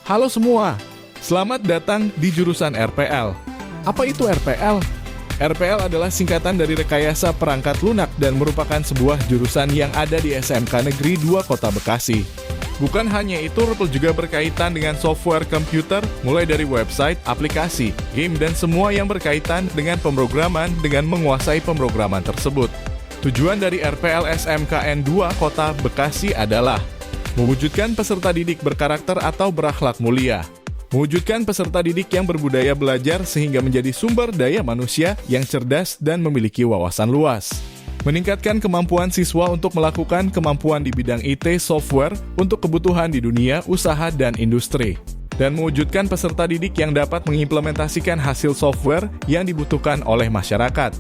Halo semua, selamat datang di jurusan RPL. Apa itu RPL? RPL adalah singkatan dari Rekayasa Perangkat Lunak dan merupakan sebuah jurusan yang ada di SMK Negeri 2 Kota Bekasi. Bukan hanya itu, RPL juga berkaitan dengan software komputer, mulai dari website, aplikasi, game, dan semua yang berkaitan dengan pemrograman dengan menguasai pemrograman tersebut. Tujuan dari RPL SMKN 2 Kota Bekasi adalah mewujudkan peserta didik berkarakter atau berakhlak mulia, mewujudkan peserta didik yang berbudaya belajar sehingga menjadi sumber daya manusia yang cerdas dan memiliki wawasan luas, meningkatkan kemampuan siswa untuk melakukan kemampuan di bidang IT software untuk kebutuhan di dunia usaha dan industri, dan mewujudkan peserta didik yang dapat mengimplementasikan hasil software yang dibutuhkan oleh masyarakat.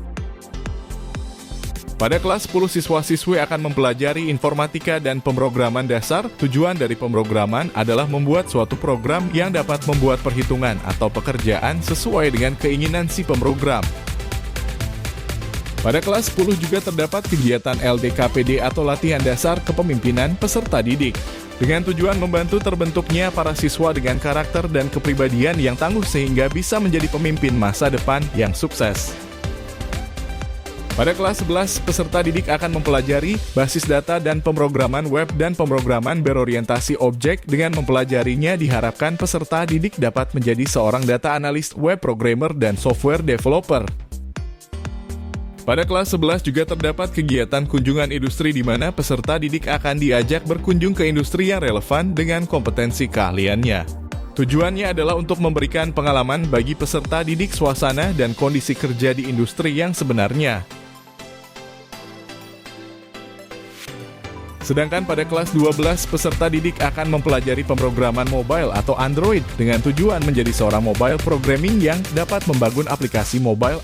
Pada kelas 10, siswa-siswi akan mempelajari informatika dan pemrograman dasar. Tujuan dari pemrograman adalah membuat suatu program yang dapat membuat perhitungan atau pekerjaan sesuai dengan keinginan si pemrogram. Pada kelas 10 juga terdapat kegiatan LDKPD atau latihan dasar kepemimpinan peserta didik, dengan tujuan membantu terbentuknya para siswa dengan karakter dan kepribadian yang tangguh sehingga bisa menjadi pemimpin masa depan yang sukses. Pada kelas 11, peserta didik akan mempelajari basis data dan pemrograman web dan pemrograman berorientasi objek. Dengan mempelajarinya, diharapkan peserta didik dapat menjadi seorang data analis, web programmer, dan software developer. Pada kelas 11 juga terdapat kegiatan kunjungan industri di mana peserta didik akan diajak berkunjung ke industri yang relevan dengan kompetensi keahliannya. Tujuannya adalah untuk memberikan pengalaman bagi peserta didik suasana dan kondisi kerja di industri yang sebenarnya. Sedangkan pada kelas 12, peserta didik akan mempelajari pemrograman mobile atau Android dengan tujuan menjadi seorang mobile programming yang dapat membangun aplikasi mobile.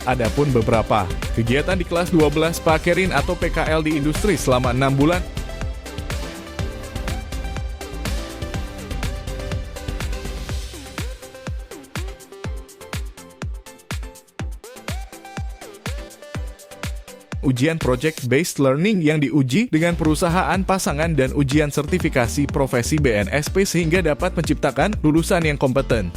Adapun beberapa kegiatan di kelas 12 Pakerin atau PKL di industri selama 6 bulan. Ujian Project-Based Learning yang diuji dengan perusahaan pasangan dan ujian sertifikasi profesi BNSP sehingga dapat menciptakan lulusan yang kompeten.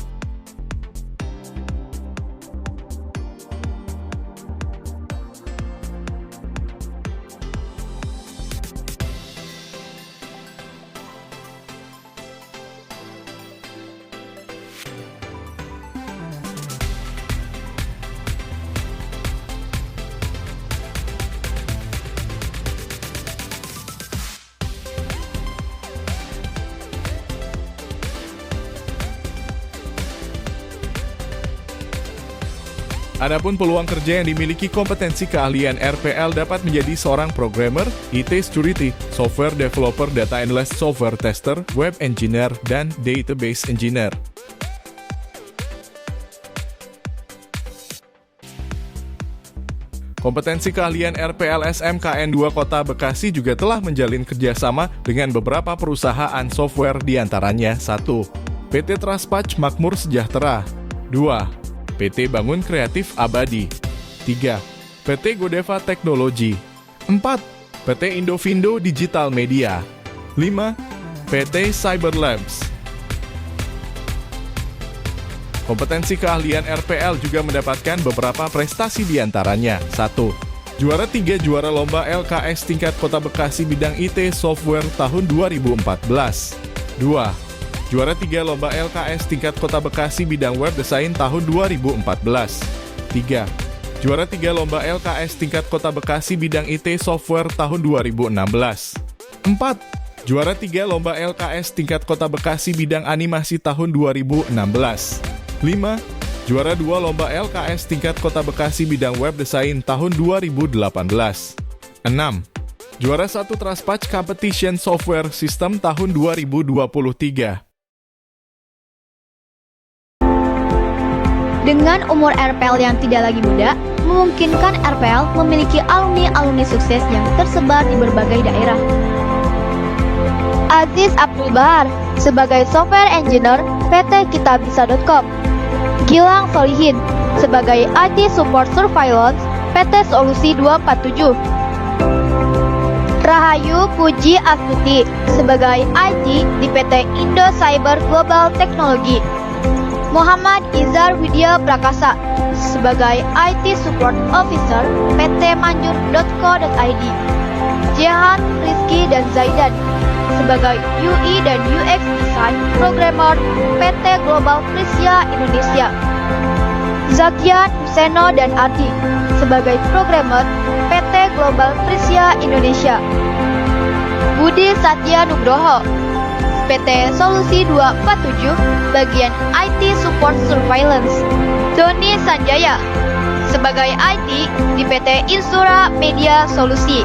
Adapun peluang kerja yang dimiliki kompetensi keahlian RPL dapat menjadi seorang programmer, IT security, software developer, data analyst, software tester, web engineer, dan database engineer. Kompetensi keahlian RPL SMKN 2 Kota Bekasi juga telah menjalin kerjasama dengan beberapa perusahaan software diantaranya 1. PT Transpatch Makmur Sejahtera, 2. PT Bangun Kreatif Abadi, 3. PT Godeva Teknologi, 4. PT Indovindo Digital Media, 5. PT Cyber Labs. Kompetensi keahlian RPL juga mendapatkan beberapa prestasi diantaranya 1. Juara 3 juara lomba LKS tingkat Kota Bekasi bidang IT software tahun 2014. 2. Juara 3 lomba LKS tingkat Kota Bekasi bidang web desain tahun 2014. 3. Juara 3 lomba LKS tingkat Kota Bekasi bidang IT software tahun 2016. 4. Juara 3 lomba LKS tingkat Kota Bekasi bidang animasi tahun 2016. 5. Juara 2 lomba LKS tingkat Kota Bekasi bidang web desain tahun 2018. 6. Juara 1 Transpatch Competition Software System tahun 2023. Dengan umur RPL yang tidak lagi muda, memungkinkan RPL memiliki alumni-alumni sukses yang tersebar di berbagai daerah. Aziz Abdul Bahar sebagai Software Engineer PT Kitabisa.com, Gilang Solihin sebagai IT Support Surveillance PT Solusi 247, Rahayu Puji Astuti sebagai IT di PT Indo Cyber Global Technology. Muhammad Izar Widya Prakasa sebagai IT Support Officer PT Manjur.co.id. Jehan Rizky dan Zaidan sebagai UI dan UX Design Programmer PT Global Prisia Indonesia. Zakian Huseno dan Ardi sebagai Programmer PT Global Prisia Indonesia. Budi Satya Nugroho PT Solusi 247 bagian IT Support Surveillance. Doni Sanjaya sebagai IT di PT Insura Media Solusi.